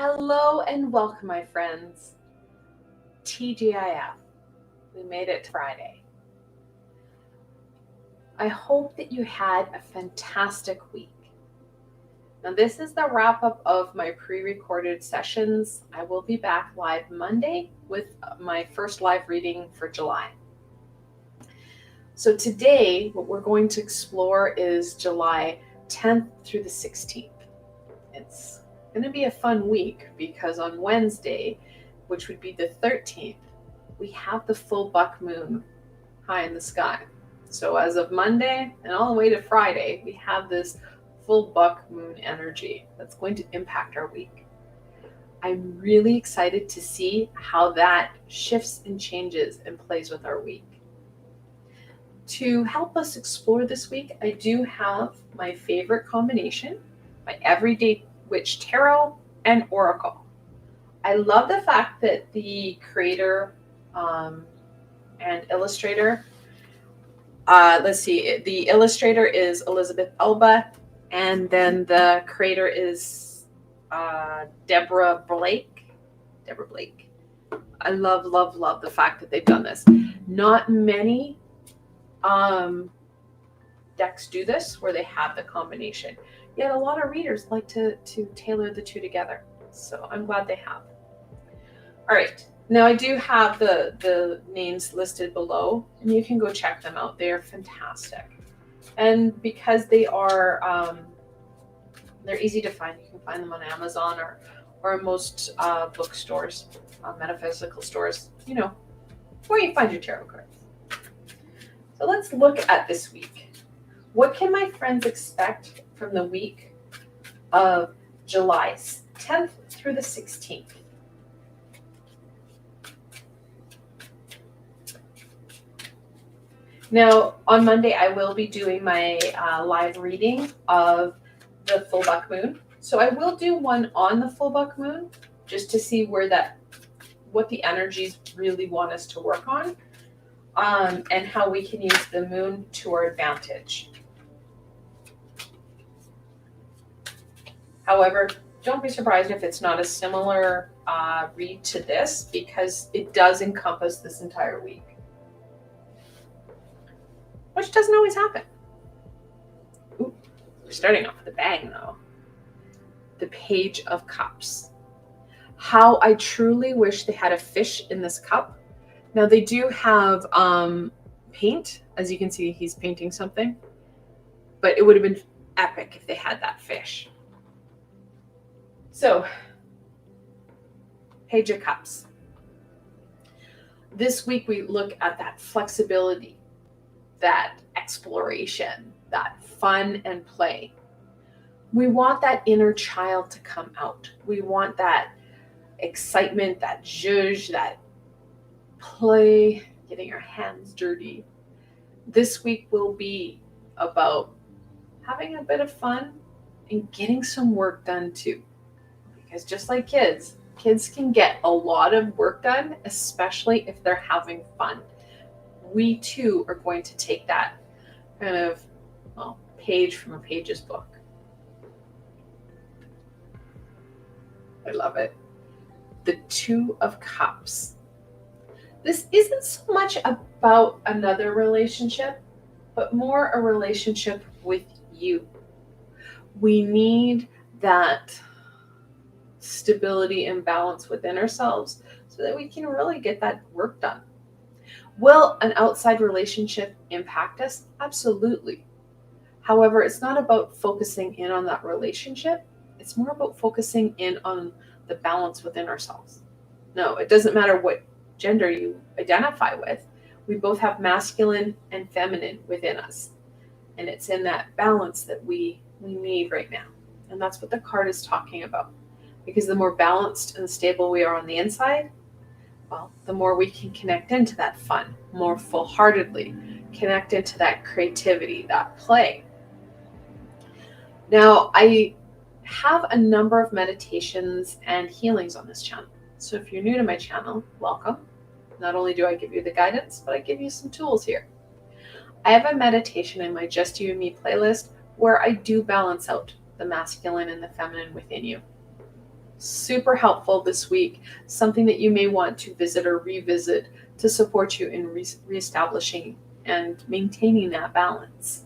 Hello and welcome, my friends. TGIF. We made it to Friday. I hope that you had a fantastic week. Now, this is the wrap up of my pre-recorded sessions. I will be back live Monday with my first live reading for July. So today, what we're going to explore is July 10th through the 16th. It's going to be a fun week because on Wednesday, which would be the 13th, we have the full buck moon high in the sky. So as of Monday and all the way to Friday, we have this full buck moon energy that's going to impact our week. I'm really excited to see how that shifts and changes and plays with our week. To help us explore this week, I do have my favorite combination, my Everyday Witch Tarot and Oracle. I love the fact that the creator and illustrator, the illustrator is Elizabeth Elba, and then the creator is Deborah Blake. I love the fact that they've done this. Not many decks do this where they have the combination. Yet a lot of readers like to tailor the two together. So I'm glad they have. All right. Now I do have the names listed below, and you can go check them out. They are fantastic. And because they are, they're easy to find. You can find them on Amazon or most bookstores, metaphysical stores, where you find your tarot cards. So let's look at this week. What can my friends expect from the week of July 10th through the 16th? Now, on Monday, I will be doing my live reading of the full buck moon. So I will do one on the full buck moon just to see what the energies really want us to work on, and how we can use the moon to our advantage. However, don't be surprised if it's not a similar read to this, because it does encompass this entire week, which doesn't always happen. Ooh, we're starting off with a bang, though. The Page of Cups. How I truly wish they had a fish in this cup. Now, they do have paint. As you can see, he's painting something. But it would have been epic if they had that fish. So, Page of Cups. This week we look at that flexibility, that exploration, that fun and play. We want that inner child to come out. We want that excitement, that zhuzh, that play, getting our hands dirty. This week will be about having a bit of fun and getting some work done too. Because just like kids can get a lot of work done, especially if they're having fun. We too are going to take that kind of page from a Page's book. I love it. The Two of Cups. This isn't so much about another relationship, but more a relationship with you. We need that stability and balance within ourselves so that we can really get that work done. Will an outside relationship impact us? Absolutely. However, it's not about focusing in on that relationship. It's more about focusing in on the balance within ourselves. No, it doesn't matter what gender you identify with. We both have masculine and feminine within us. And it's in that balance that we need right now. And that's what the card is talking about. Because the more balanced and stable we are on the inside, well, the more we can connect into that fun, more full-heartedly, connect into that creativity, that play. Now, I have a number of meditations and healings on this channel. So if you're new to my channel, welcome. Not only do I give you the guidance, but I give you some tools here. I have a meditation in my Just You and Me playlist where I do balance out the masculine and the feminine within you. super helpful this week, something that you may want to visit or revisit to support you in reestablishing and maintaining that balance.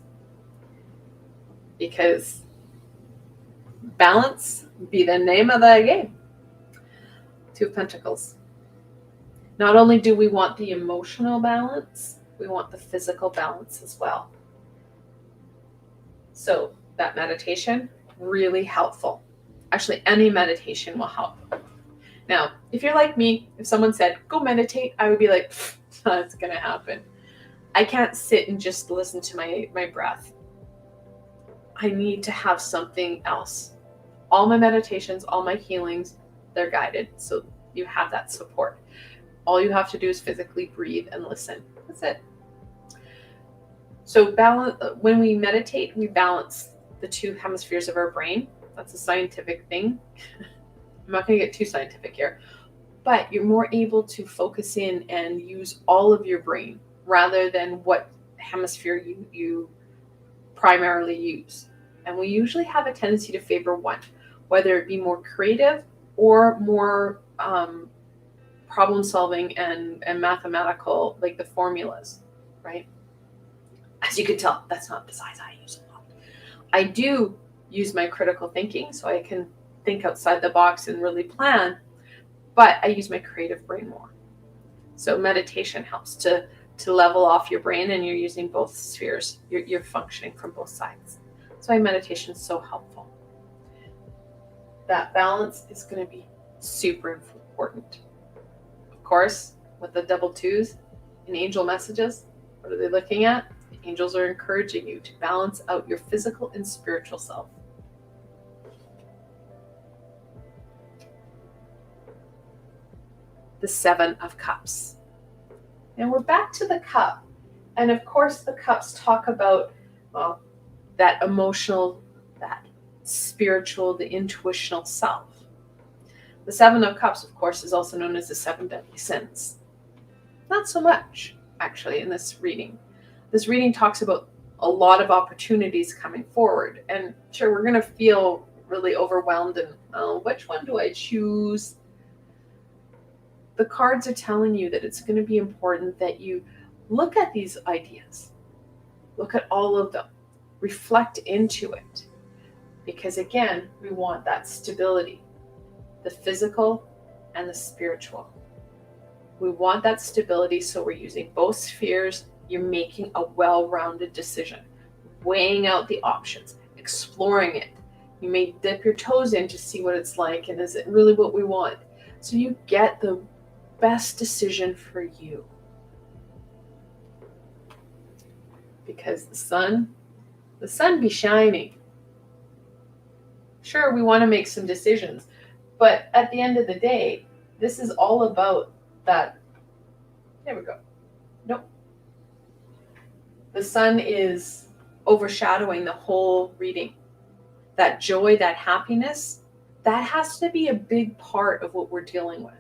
Because balance be the name of the game. Two of Pentacles. Not only do we want the emotional balance, we want the physical balance as well. So that meditation, really helpful. Actually, any meditation will help. Now, if you're like me, if someone said, go meditate, I would be like, that's going to happen. I can't sit and just listen to my breath. I need to have something else. All my meditations, all my healings, they're guided. So you have that support. All you have to do is physically breathe and listen. That's it. So balance. When we meditate, we balance the two hemispheres of our brain. That's a scientific thing. I'm not going to get too scientific here, but you're more able to focus in and use all of your brain rather than what hemisphere you primarily use. And we usually have a tendency to favor one, whether it be more creative or more problem solving and mathematical, like the formulas, right? As you can tell, that's not the size I use a lot. I do use my critical thinking so I can think outside the box and really plan, but I use my creative brain more. So meditation helps to level off your brain, and you're using both spheres. You're functioning from both sides. That's why meditation is so helpful. That balance is going to be super important. Of course, with the double twos in angel messages, what are they looking at? The angels are encouraging you to balance out your physical and spiritual self. The Seven of Cups. And we're back to the cup. And of course, the cups talk about, well, that emotional, that spiritual, the intuitional self. The Seven of Cups, of course, is also known as the seven deadly sins. Not so much, actually, in this reading. This reading talks about a lot of opportunities coming forward. And sure, we're going to feel really overwhelmed and which one do I choose? The cards are telling you that it's going to be important that you look at these ideas. Look at all of them. Reflect into it. Because again, we want that stability. The physical and the spiritual. We want that stability, so we're using both spheres. You're making a well-rounded decision. Weighing out the options. Exploring it. You may dip your toes in to see what it's like, and is it really what we want? So you get the best decision for you. Because the sun be shining. Sure, we want to make some decisions, but at the end of the day, this is all about that. There we go. Nope. The sun is overshadowing the whole reading. That joy, that happiness, that has to be a big part of what we're dealing with.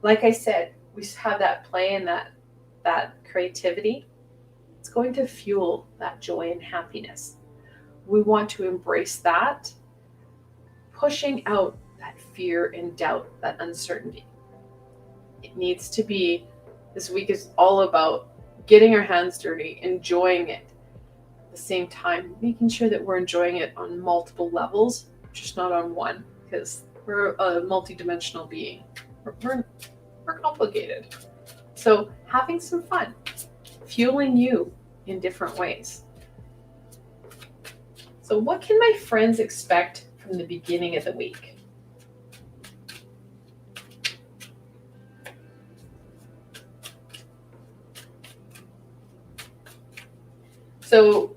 Like I said, we have that play and that creativity. It's going to fuel that joy and happiness. We want to embrace that, pushing out that fear and doubt, that uncertainty. It needs to be, this week is all about getting our hands dirty, enjoying it. At the same time, making sure that we're enjoying it on multiple levels, just not on one, because we're a multidimensional being. We're complicated. So having some fun, fueling you in different ways. So what can my friends expect from the beginning of the week? So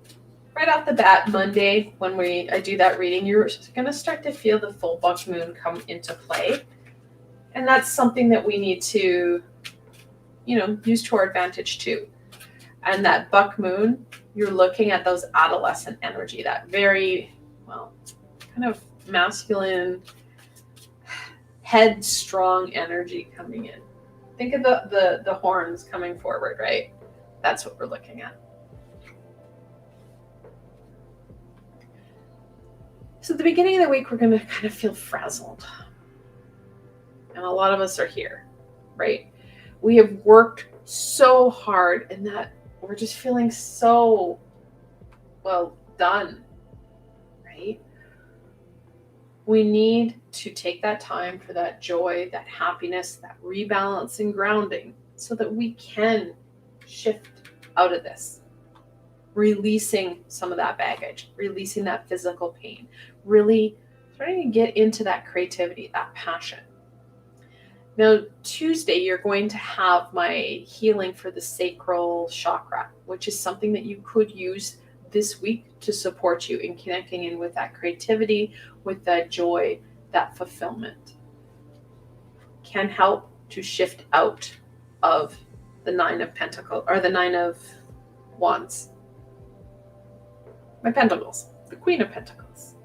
right off the bat, Monday, when I do that reading, you're going to start to feel the full buck moon come into play. And that's something that we need to, use to our advantage too. And that buck moon, you're looking at those adolescent energy, that very, kind of masculine, headstrong energy coming in. Think of the horns coming forward, right? That's what we're looking at. So at the beginning of the week, we're going to kind of feel frazzled. And a lot of us are here, right? We have worked so hard and that we're just feeling so, well, done, right? We need to take that time for that joy, that happiness, that rebalance and grounding so that we can shift out of this, releasing some of that baggage, releasing that physical pain, really starting to get into that creativity, that passion. Now, Tuesday, you're going to have my healing for the sacral chakra, which is something that you could use this week to support you in connecting in with that creativity, with that joy, that fulfillment. Can help to shift out of the 9 of Pentacles, or the 9 of Wands. My Pentacles, the Queen of Pentacles.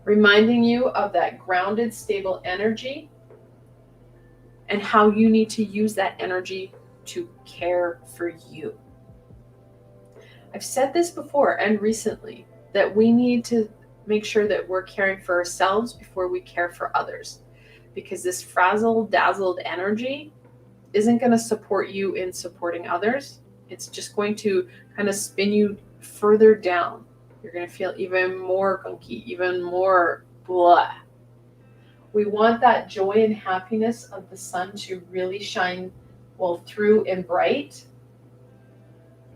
Reminding you of that grounded, stable energy and how you need to use that energy to care for you. I've said this before and recently, that we need to make sure that we're caring for ourselves before we care for others. Because this frazzled, dazzled energy isn't going to support you in supporting others. It's just going to kind of spin you further down. You're going to feel even more gunky, even more blah. We want that joy and happiness of the sun to really shine well through and bright.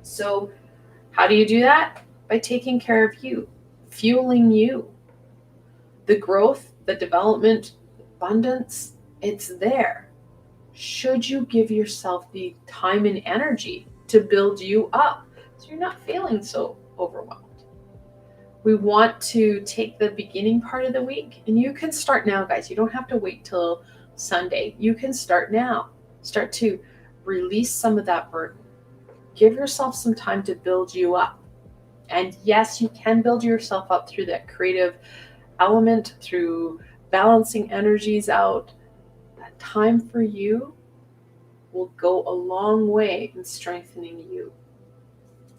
So how do you do that? By taking care of you, fueling you. The growth, the development, abundance, it's there. Should you give yourself the time and energy to build you up so you're not feeling so overwhelmed? We want to take the beginning part of the week, and you can start now, guys. You don't have to wait till Sunday. You can start now. Start to release some of that burden. Give yourself some time to build you up. And yes, you can build yourself up through that creative element, through balancing energies out. That time for you will go a long way in strengthening you.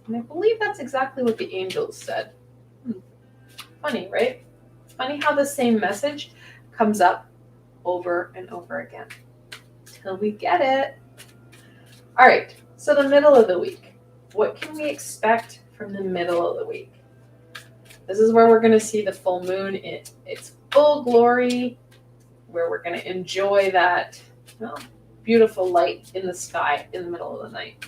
And I believe that's exactly what the angels said. Funny, right? Funny how the same message comes up over and over again till we get it. All right, so the middle of the week. What can we expect from the middle of the week? This is where we're going to see the full moon in its full glory, where we're going to enjoy that beautiful light in the sky in the middle of the night.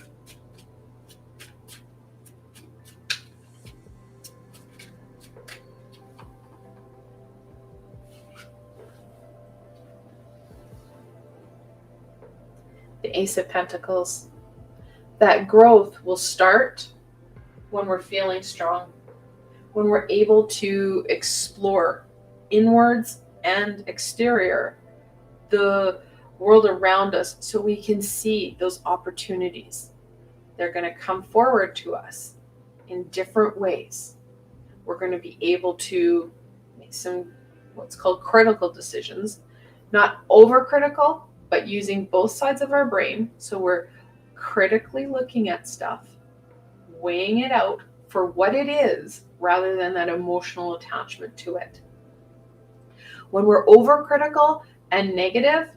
The Ace of Pentacles. That growth will start when we're feeling strong, when we're able to explore inwards and exterior the world around us so we can see those opportunities. They're going to come forward to us in different ways. We're going to be able to make some what's called critical decisions, not overcritical, but using both sides of our brain. So we're critically looking at stuff, weighing it out for what it is rather than that emotional attachment to it. When we're overcritical and negative,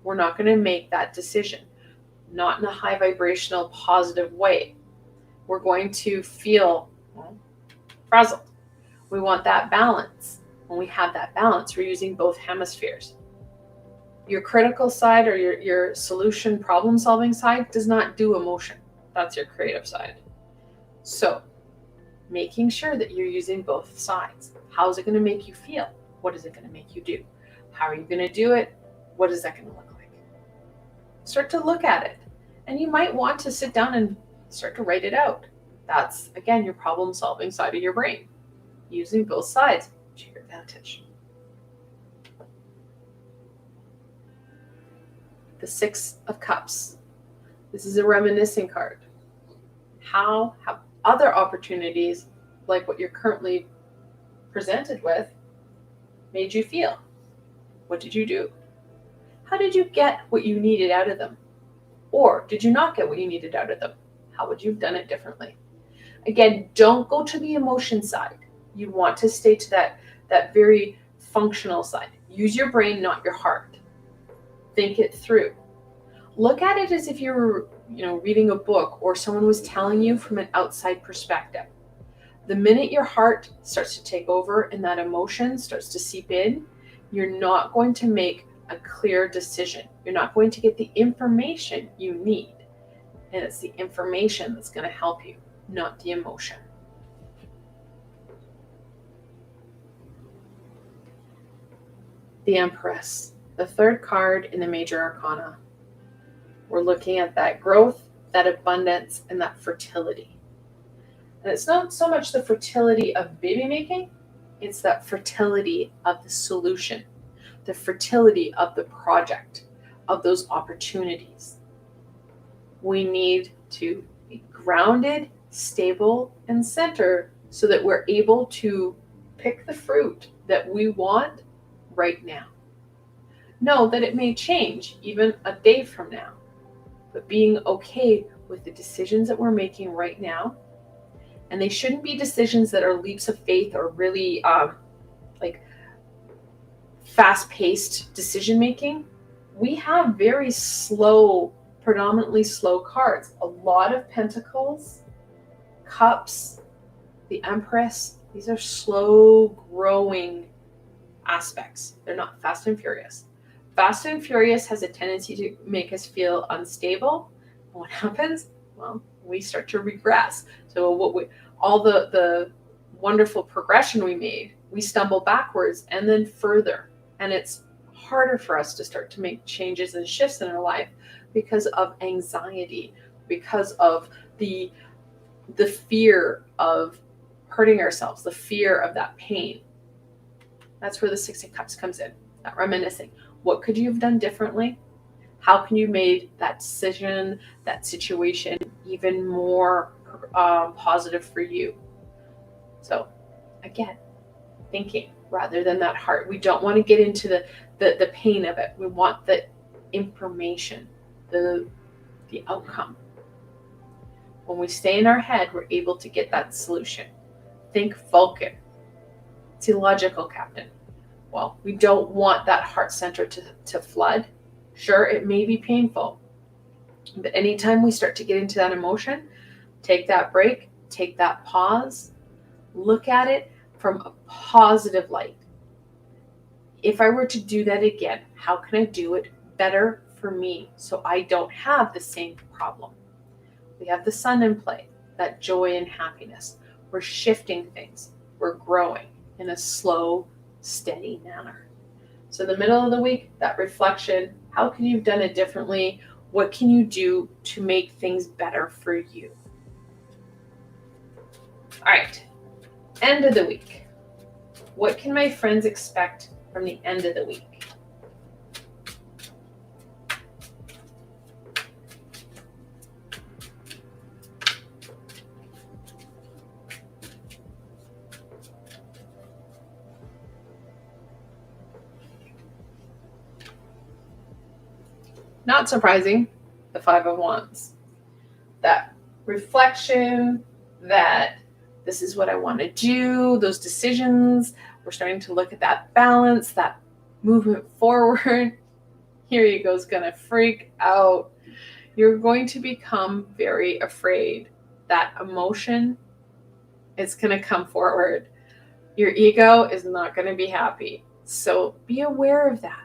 we're not going to make that decision, not in a high vibrational positive way. We're going to feel frazzled. We want that balance. When we have that balance, we're using both hemispheres. Your critical side or your solution problem solving side does not do emotion. That's your creative side. So making sure that you're using both sides. How is it going to make you feel? What is it going to make you do? How are you going to do it? What is that going to look like? Start to look at it. And you might want to sit down and start to write it out. That's, again, your problem solving side of your brain. Using both sides to your advantage. The Six of Cups. This is a reminiscing card. How have other opportunities, like what you're currently presented with, made you feel? What did you do? How did you get what you needed out of them? Or did you not get what you needed out of them? How would you have done it differently? Again, don't go to the emotion side. You want to stay to that very functional side. Use your brain, not your heart. Think it through. Look at it as if you were, reading a book or someone was telling you from an outside perspective. The minute your heart starts to take over and that emotion starts to seep in, you're not going to make a clear decision. You're not going to get the information you need. And it's the information that's going to help you, not the emotion. The Empress, the third card in the Major Arcana. We're looking at that growth, that abundance, and that fertility. And it's not so much the fertility of baby making, it's that fertility of the solution, the fertility of the project, of those opportunities. We need to be grounded, stable, and centered so that we're able to pick the fruit that we want right now. Know that it may change even a day from now, but being okay with the decisions that we're making right now. And they shouldn't be decisions that are leaps of faith or really fast-paced decision making. We have very slow, predominantly slow cards. A lot of Pentacles, Cups, the Empress. These are slow growing aspects. They're not fast and furious. Fast and furious has a tendency to make us feel unstable. And what happens? Well, we start to regress. So all the wonderful progression we made, we stumble backwards and then further. And it's harder for us to start to make changes and shifts in our life because of anxiety, because of the fear of hurting ourselves, the fear of that pain. That's where the Six of Cups comes in, that reminiscing. What could you have done differently? How can you make that decision, that situation even more positive for you? So again, thinking rather than that heart. We don't want to get into the pain of it. We want the information, the outcome. When we stay in our head, we're able to get that solution. Think Vulcan. It's illogical, Captain. Well, we don't want that heart center to flood. Sure, it may be painful, but anytime we start to get into that emotion, take that break, take that pause, look at it from a positive light. If I were to do that again, how can I do it better for me so I don't have the same problem? We have the Sun in play, that joy and happiness. We're shifting things. We're growing in a slow, steady manner. So the middle of the week, that reflection, how can you have done it differently? What can you do to make things better for you? All right, end of the week. What can my friends expect from the end of the week? Not surprising, the Five of Wands. That reflection, that this is what I want to do, those decisions. We're starting to look at that balance, that movement forward. Here you go, is going to freak out. You're going to become very afraid. That emotion is going to come forward. Your ego is not going to be happy. So be aware of that.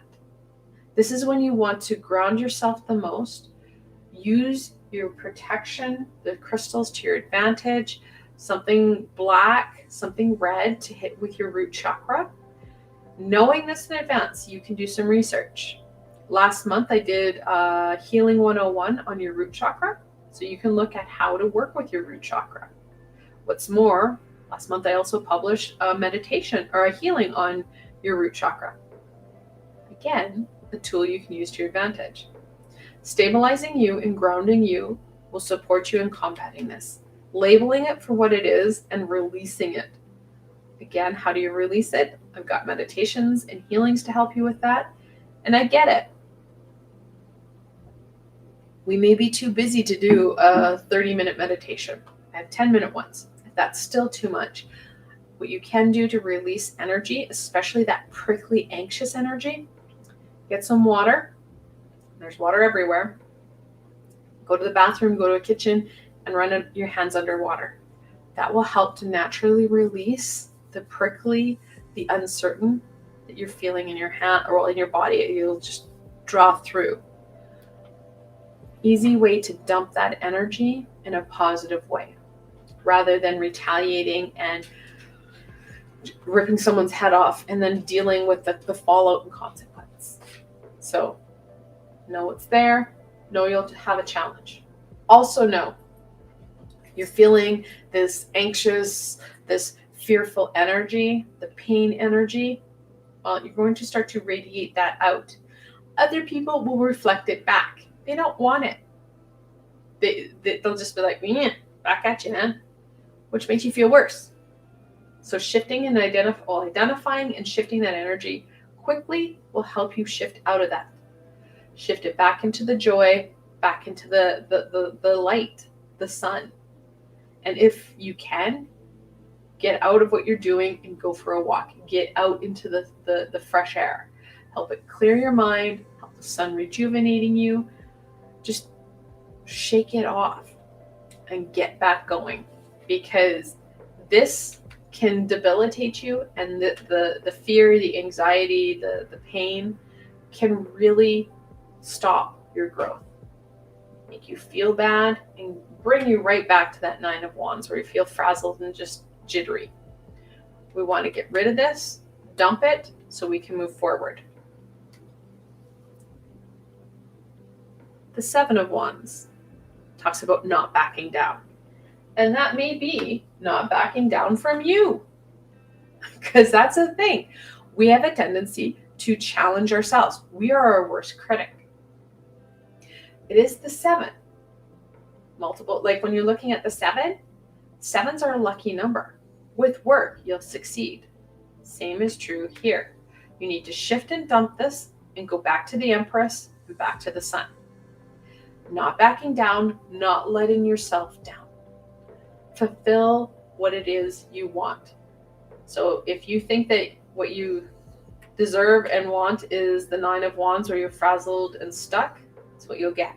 This is when you want to ground yourself the most. Use your protection, the crystals to your advantage, something black, something red to hit with your root chakra. Knowing this in advance, you can do some research. Last month, I did Healing 101 on your root chakra. So you can look at how to work with your root chakra. What's more, last month I also published a meditation or a healing on your root chakra. Again, a tool you can use to your advantage. Stabilizing you and grounding you will support you in combating this. Labeling it for what it is and releasing it. Again, how do you release it? I've got meditations and healings to help you with that. And I get it. We may be too busy to do a 30-minute meditation. I have 10-minute ones. If that's still too much, what you can do to release energy, especially that prickly, anxious energy, get some water, There's water everywhere. Go to the bathroom, go to a kitchen, and run your hands underwater. That will help to naturally release the prickly, the uncertain that you're feeling in your hand or in your body. You'll just draw through. Easy way to dump that energy in a positive way, rather than retaliating and ripping someone's head off and then dealing with the fallout and consequence. So know it's there. Know you'll have a challenge. Also know you're feeling this anxious, this fearful energy, the pain energy. Well, you're going to start to radiate that out. Other people will reflect it back. They don't want it. They'll just be like, yeah, back at you, man, which makes you feel worse. So shifting and identifying and shifting that energy quickly will help you shift out of that. Shift it back into the joy, back into the light, the sun. And if you can, get out of what you're doing and go for a walk. Get out into the fresh air. Help it clear your mind, help the sun rejuvenating you. Just shake it off and get back going, because this can debilitate you, and the fear, the anxiety, the pain can really stop your growth, make you feel bad, and bring you right back to that 9 of Wands where you feel frazzled and just jittery. We want to get rid of this, dump it, so we can move forward. The 7 of Wands talks about not backing down. And that may be not backing down from you, because that's the thing. We have a tendency to challenge ourselves. We are our worst critic. It is the 7. Multiple, like when you're looking at the 7, 7s are a lucky number. With work, you'll succeed. Same is true here. You need to shift and dump this and go back to the Empress and back to the Sun. Not backing down, not letting yourself down. Fulfill what it is you want. So if you think that what you deserve and want is the 9 of Wands where you're frazzled and stuck, that's what you'll get.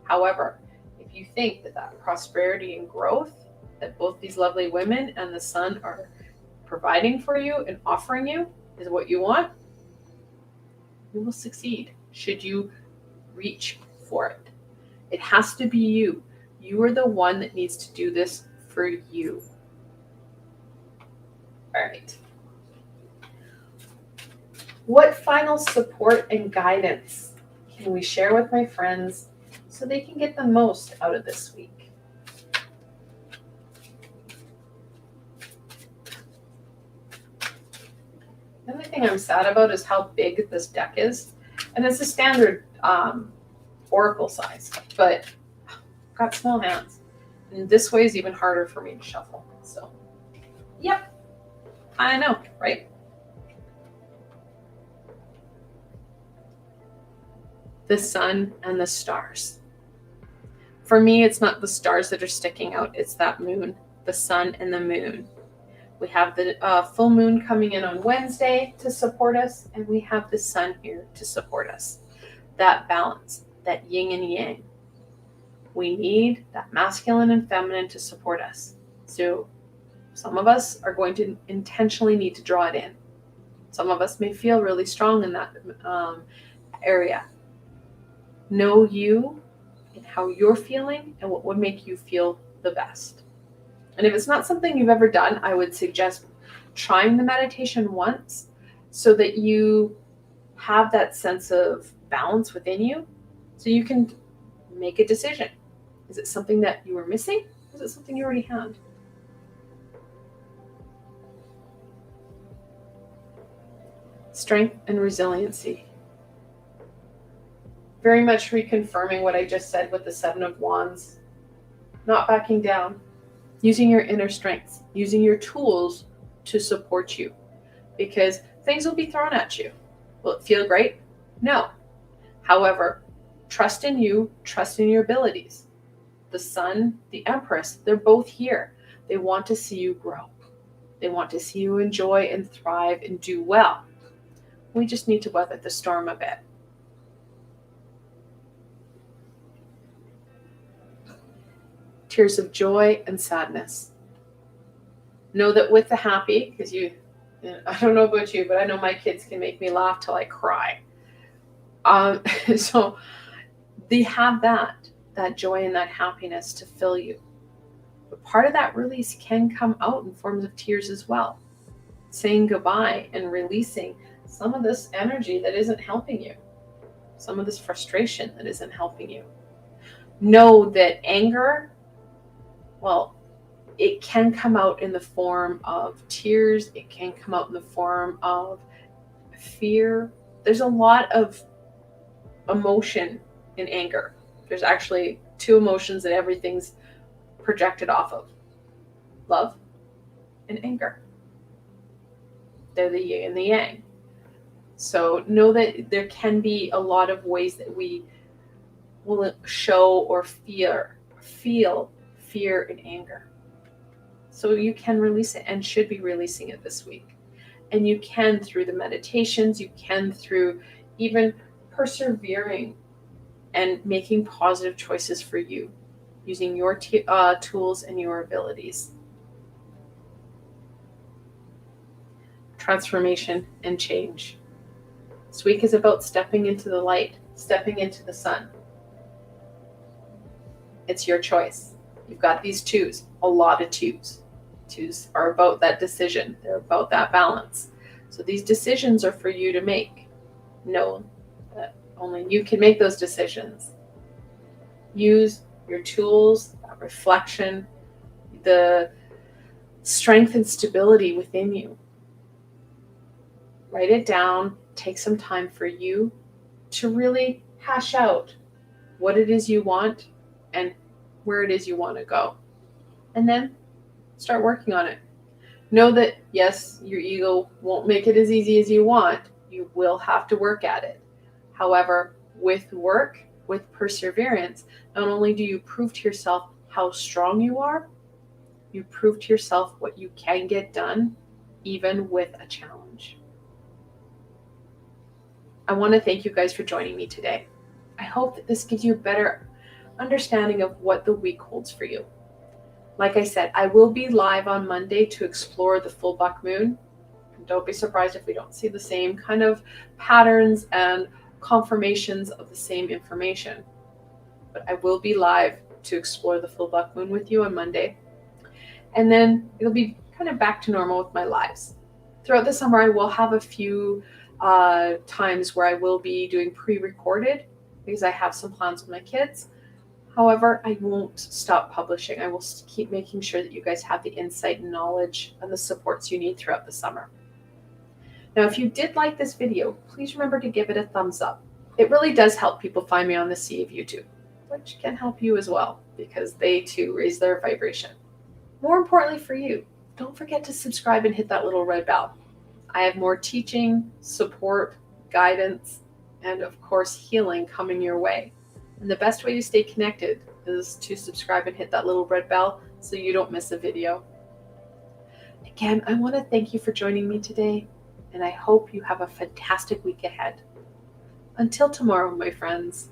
However, if you think that prosperity and growth that both these lovely women and the Sun are providing for you and offering you is what you want, you will succeed should you reach for it. It has to be you. You are the one that needs to do this for you. All right. What final support and guidance can we share with my friends so they can get the most out of this week? The only thing I'm sad about is how big this deck is. And it's a standard oracle size, but I've got small hands. And this way is even harder for me to shuffle. So, yep, I know, right? The sun and the stars. For me, it's not the stars that are sticking out. It's that moon, the sun and the moon. We have the full moon coming in on Wednesday to support us, and we have the sun here to support us. That balance, that yin and yang. We need that masculine and feminine to support us. So some of us are going to intentionally need to draw it in. Some of us may feel really strong in that area. Know you and how you're feeling and what would make you feel the best. And if it's not something you've ever done, I would suggest trying the meditation once so that you have that sense of balance within you so you can make a decision. Is it something that you were missing? Or is it something you already had? Strength and resiliency. Very much reconfirming what I just said with the 7 of Wands. Not backing down. Using your inner strengths. Using your tools to support you. Because things will be thrown at you. Will it feel great? No. However, trust in you. Trust in your abilities. The Sun, the Empress, they're both here. They want to see you grow. They want to see you enjoy and thrive and do well. We just need to weather the storm a bit. tears of joy and sadness. Know that with the happy, because I don't know about you, but I know my kids can make me laugh till I cry. So they have that joy and that happiness to fill you. But part of that release can come out in forms of tears as well. Saying goodbye and releasing some of this energy that isn't helping you. Some of this frustration that isn't helping you. Know that anger, well, it can come out in the form of tears. It can come out in the form of fear. There's a lot of emotion in anger. There's actually two emotions that everything's projected off of: love and anger. They're the yin and the yang. So know that there can be a lot of ways that we will show or feel fear and anger. So you can release it and should be releasing it this week. And you can through the meditations, you can through even persevering and making positive choices for you, using your tools and your abilities. Transformation and change. This week is about stepping into the light, stepping into the sun. It's your choice. You've got these twos, a lot of twos. Twos are about that decision. They're about that balance. So these decisions are for you to make. Know that only you can make those decisions. Use your tools, that reflection, the strength and stability within you. Write it down. Take some time for you to really hash out what it is you want and where it is you want to go. And then start working on it. Know that, yes, your ego won't make it as easy as you want. You will have to work at it. However, with work, with perseverance, not only do you prove to yourself how strong you are, you prove to yourself what you can get done, even with a challenge. I want to thank you guys for joining me today. I hope that this gives you a better understanding of what the week holds for you. Like I said, I will be live on Monday to explore the full buck moon. Don't be surprised if we don't see the same kind of patterns and confirmations of the same information. But I will be live to explore the full buck moon with you on Monday. And then it'll be kind of back to normal with my lives. Throughout the summer, I will have a few times where I will be doing pre-recorded because I have some plans with my kids. However, I won't stop publishing. I will keep making sure that you guys have the insight and knowledge and the supports you need throughout the summer. Now, if you did like this video, please remember to give it a thumbs up. It really does help people find me on the sea of YouTube, which can help you as well because they too raise their vibration. More importantly for you, don't forget to subscribe and hit that little red bell. I have more teaching, support, guidance, and of course healing coming your way. And the best way to stay connected is to subscribe and hit that little red bell so you don't miss a video. Again, I want to thank you for joining me today, and I hope you have a fantastic week ahead. Until tomorrow, my friends.